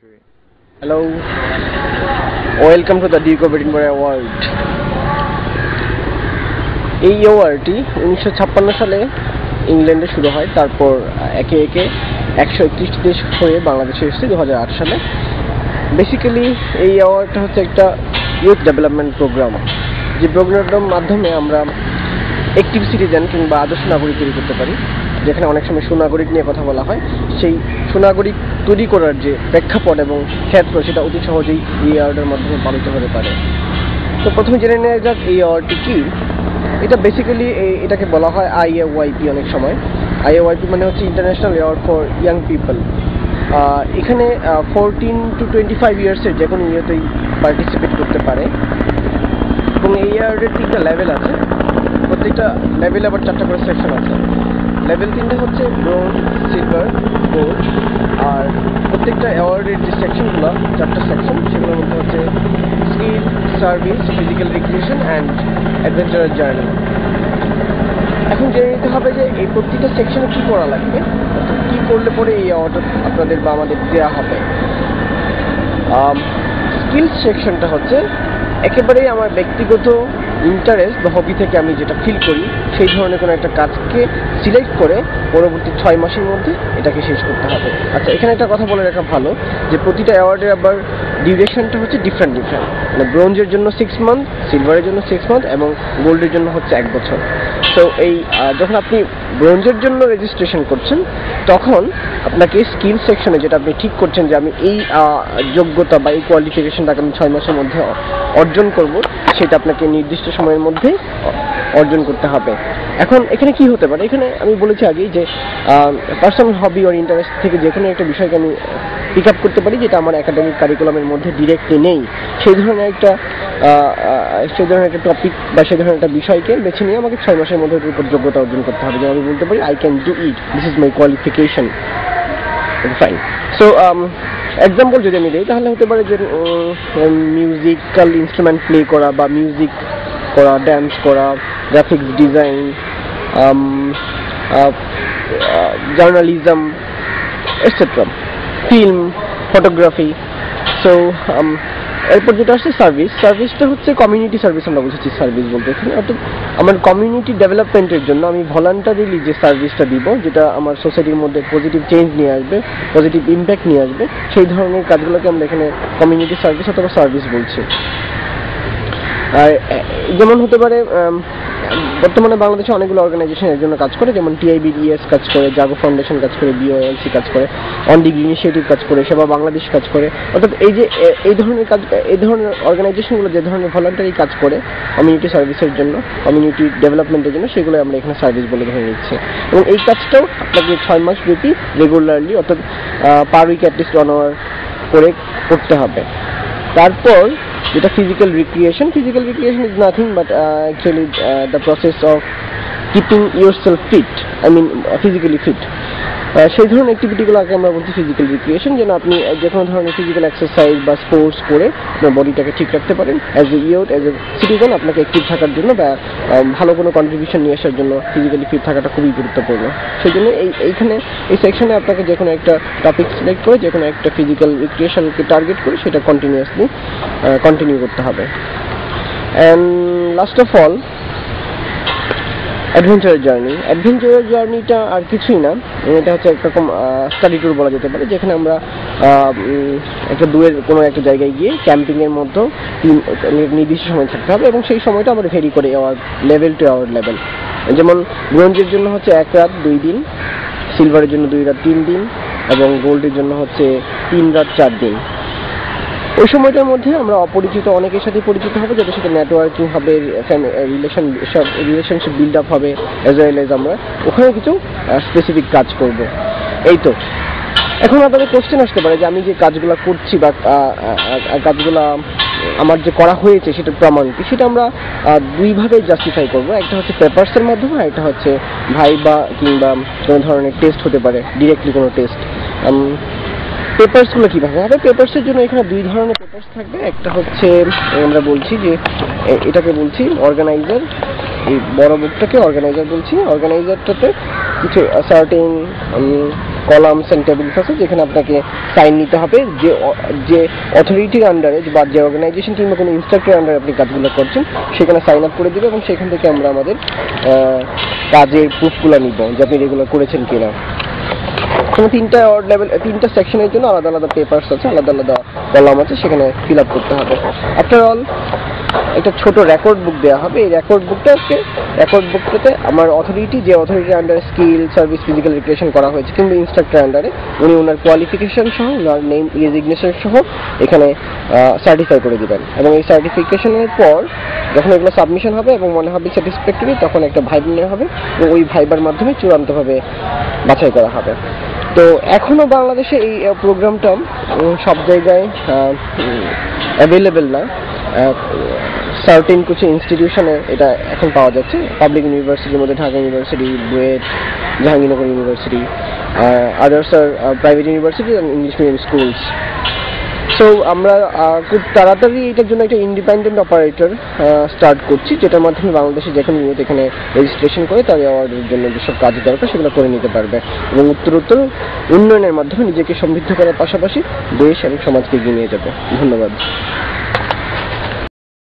Three. Hello, welcome to the Duke of Edinburgh Award. এই অ্যাওয়ার্ডটি 1956 সালে ইংল্যান্ডে শুরু হয়, তারপর একে একে 131 দেশ হয়ে বাংলাদেশে এসেছে 2008 সালে। বেসিক্যালি এই অ্যাওয়ার্ডটা হচ্ছে একটা ইউথ ডেভেলপমেন্ট প্রোগ্রাম, যে প্রোগ্রামটার মাধ্যমে আমরা অ্যাক্টিভ সিটিজেন কিংবা আদর্শ নাগরিক তৈরি করতে পারি। যেখানে অনেক সময় সুনাগরিক নিয়ে কথা বলা হয়, সেই সুনাগরিক তৈরি করার যে প্রেক্ষাপট এবং ক্ষেত্র সেটা অতি সহজেই এই অ্যাওয়ার্ডের মাধ্যমে পালিত হতে পারে। তো প্রথমে জেনে নেওয়া যাক এই অ্যাওয়ার্ডটি কী। এটা বেসিক্যালি এটাকে বলা হয় IAYP অনেক সময়। IAYP মানে হচ্ছে international award for young people. এখানে 14 to 25 ইয়ার্সের যে কোনো ইয়েতেই পার্টিসিপেট করতে পারে এবং এই অ্যাওয়ার্ডের 3টা লেভেল আছে। প্রত্যেকটা লেভেলে আবার 4টা করে সেকশন আছে। লেভেল 3টা হচ্ছে ব্রোঞ্জ, সিলভার, গোল্ড। আর প্রত্যেকটা অ্যাওয়ার্ডের যে সেকশনগুলো 4টা সেকশন, সেগুলোর মধ্যে হচ্ছে skill, service, physical recreation and adventurous journey. এখন জেনে নিতে হবে যে এই প্রত্যেকটা সেকশনে কী করা লাগবে, কী করলে পরে এই অ্যাওয়ার্ডটা আপনাদের বা আমাদের দেওয়া হবে। স্কিলস সেকশনটা হচ্ছে একেবারেই আমার ব্যক্তিগত ইন্টারেস্ট বা হবি থেকে আমি যেটা ফিল করি সেই ধরনের কোনো একটা কাজকে সিলেক্ট করে পরবর্তী 6 মাসের মধ্যে এটাকে শেষ করতে হবে। আচ্ছা, এখানে একটা কথা বলে রাখা ভালো যে প্রতিটা অ্যাওয়ার্ডের আবার ডিউরেশনটা হচ্ছে ডিফারেন্ট। মানে ব্রোঞ্জের জন্য 6 মান্থ, সিলভারের জন্য 6 মান্থ এবং গোল্ডের জন্য হচ্ছে 1 বছর। তো এই যখন আপনি ব্রোঞ্জের জন্য রেজিস্ট্রেশন করছেন তখন আপনাকে স্কিল সেকশনে যেটা আপনি ঠিক করছেন যে আমি এই যোগ্যতা বা এই কোয়ালিফিকেশনটাকে আমি 6 মাসের মধ্যে অর্জন করব, সেটা আপনাকে নির্দিষ্ট সময়ের মধ্যে অর্জন করতে হবে। এখন এখানে কি হতে পারে, এখানে আমি বলেছি আগেই যে পার্সোনাল হবি আর ইন্টারেস্ট থেকে যে কোনো একটা বিষয়কে আমি পিক আপ করতে পারি যেটা আমার একাডেমিক কারিকুলামের মধ্যে ডিরেক্টলি নেই, সেই ধরনের একটা টপিক বা সেই ধরনের একটা বিষয়কে বেছে নিয়ে আমাকে 6 মাসের মধ্যে উপর যোগ্যতা অর্জন করতে হবে। যেমন আমি বলতে পারি I can do it, this is my qualification. Fine. So example যদি আমি দিই তাহলে হতে পারে যে মিউজিক্যাল ইনস্ট্রুমেন্ট প্লে করা বা মিউজিক করা, ড্যান্স করা, graphics design, journalism etcetera, film, photography. So এরপর যেটা আসছে সার্ভিস। সার্ভিসটা হচ্ছে কমিউনিটি সার্ভিস। আমরা বুঝেছি সার্ভিস বলতে এখানে অর্থাৎ আমার কমিউনিটি ডেভেলপমেন্টের জন্য আমি ভলান্টারিলি যে সার্ভিসটা দিব, যেটা আমার সোসাইটির মধ্যে পজিটিভ চেঞ্জ নিয়ে আসবে, পজিটিভ ইম্প্যাক্ট নিয়ে আসবে, সেই ধরনের কাজগুলোকে আমরা এখানে কমিউনিটি সার্ভিস অথবা সার্ভিস বলছি। আর যেমন হতে পারে বর্তমানে বাংলাদেশে অনেকগুলো অর্গানাইজেশন এর জন্য কাজ করে, যেমন TIBDS কাজ করে, জাগো ফাউন্ডেশন কাজ করে, BOLC কাজ করে, অন ডিগ্রি ইনিশিয়েটিভ কাজ করে, সেবা বাংলাদেশ কাজ করে। অর্থাৎ এই ধরনের কাজ, এই ধরনের অর্গানাইজেশনগুলো যে ধরনের ভলান্টারি কাজ করে কমিউনিটি সার্ভিসের জন্য, কমিউনিটি ডেভেলপমেন্টের জন্য, সেগুলো আমরা এখানে সার্ভিস বলে ধরে নিচ্ছি। এবং এই কাজটাও আপনাকে 6 মাস ব্যাপী রেগুলারলি অর্থাৎ পার উইক অ্যাটলিস্ট 1 hour করে করতে হবে। তারপর যেটা physical recreation is nothing but actually the process of keeping yourself fit, physically fit. সেই ধরনের অ্যাক্টিভিটিগুলোকে আমরা বলছি ফিজিক্যাল রিক্রিয়েশন, যেন আপনি যে কোনো ধরনের ফিজিক্যাল এক্সারসাইজ বা স্পোর্টস করে আপনার বডিটাকে ঠিক রাখতে পারেন। As a youth, as a citizen আপনাকে অ্যাক্টিভ থাকার জন্য বা ভালো কোনো কন্ট্রিবিউশন নিয়ে আসার জন্য ফিজিক্যালি ফিট থাকাটা খুবই গুরুত্বপূর্ণ। সেই জন্য এইখানে এই সেকশনে আপনাকে যে কোনো একটা টপিক সিলেক্ট করে যে কোনো একটা ফিজিক্যাল রিক্রিয়েশনকে টার্গেট করে সেটা কন্টিনিউয়াসলি কন্টিনিউ করতে হবে। And last of all adventurous জার্নিটা আর কিছুই না, এটা হচ্ছে একরকম স্টাডি ট্যুর বলা যেতে পারে, যেখানে আমরা একটা দূরের কোনো একটা জায়গায় গিয়ে ক্যাম্পিংয়ের মধ্যে নির্দিষ্ট সময় থাকতে হবে এবং সেই সময়টা আমরা ভেরি করে লেভেল টু অ্যাওয়ার্ড লেভেল। যেমন ব্রোঞ্জের জন্য হচ্ছে 1 রাত 2 দিন, সিলভারের জন্য 2 রাত 3 দিন এবং গোল্ডের জন্য হচ্ছে 3 রাত 4 দিন। ওই সময়টার মধ্যে আমরা অপরিচিত অনেকের সাথে পরিচিত হবে, যাদের সাথে নেটওয়ার্কিং হবে, রিলেশনশিপ বিল্ড আপ হবে, অ্যাজ ওয়েল এজ আমরা ওখানে কিছু স্পেসিফিক কাজ করব। এই তো। এখন আপনাদের কোশ্চেন আসতে পারে যে আমি যে কাজগুলো করছি বা কাজগুলো আমার যে করা হয়েছে সেটার প্রমাণ কি, সেটা আমরা দুইভাবে জাস্টিফাই করব। একটা হচ্ছে পেপারসের মাধ্যমে, আর একটা হচ্ছে ভাইবা কিংবা কোনো ধরনের টেস্ট হতে পারে, ডিরেক্টলি কোনো টেস্ট। পেপারসগুলো কীভাবে হবে? পেপারসের জন্য এখানে 2 ধরনের পেপারস থাকবে। একটা হচ্ছে আমরা বলছি যে এটাকে বলছি অর্গানাইজার, এই বড় বুকটাকে অর্গানাইজার বলছি। অর্গানাইজারটাতে কিছু সার্টেন কলামস অ্যান্ড টেবিলস আছে যেখানে আপনাকে সাইন নিতে হবে যে অথরিটির আন্ডারে বা যে অর্গানাইজেশন কিংবা কোনো ইনস্ট্রাক্টরের আন্ডারে আপনি কাজগুলো করছেন সেখানে সাইন আপ করে দেবে এবং সেখান থেকে আমরা আমাদের কাজের প্রুফগুলো নিব যে আপনি রেগুলার করেছেন কিনা। তিনটা সেকশনের জন্য আলাদা আলাদা পেপারস আছে, আলাদা আলাদা কলাম আছে, সেখানে ফিল আপ করতে হবে। আফটার অল একটা ছোট রেকর্ড বুক দেওয়া হবে। এই রেকর্ড বুকটাতে আমার যে অথরিটির আন্ডারে স্কিল সার্ভিস ফিজিক্যাল রিক্রিয়েশন করা হয়েছে কিংবা ইনস্ট্রাক্টর আন্ডারে উনি ওনার কোয়ালিফিকেশন সহ ওনার নেম রেজিগনেশন সহ এখানে সার্টিফাই করে দিবেন এবং এই সার্টিফিকেশনের পর যখন এগুলো সাবমিশন হবে এবং মনে হবে স্যাটিসফ্যাক্টরি তখন একটা ভাইবা নেওয়া হবে এবং ওই ভাইবার মাধ্যমে চূড়ান্তভাবে বাছাই করা হবে। তো এখনো বাংলাদেশে এই প্রোগ্রামটা সব জায়গায় অ্যাভেলেবেল না, সার্টেন কিছু ইনস্টিটিউশনে এটা এখন পাওয়া যাচ্ছে। পাবলিক ইউনিভার্সিটির মধ্যে Dhaka university, BUET, Jahangirnagar university, others আর private university and English medium schools. So আমরা খুব তাড়াতাড়ি এটার জন্য একটা ইন্ডিপেন্ডেন্ট অপারেটর স্টার্ট করছি, যেটার মাধ্যমে বাংলাদেশে যেখানে ইউথ এখানে রেজিস্ট্রেশন করে তার অ্যাওয়ার্ডের জন্য যেসব কাজ দরকার সেগুলো করে নিতে পারবে এবং উত্তরোত্তর উন্নয়নের মাধ্যমে নিজেকে সমৃদ্ধ করার পাশাপাশি দেশ এবং সমাজকে এগিয়ে নিয়ে যাবে। ধন্যবাদ।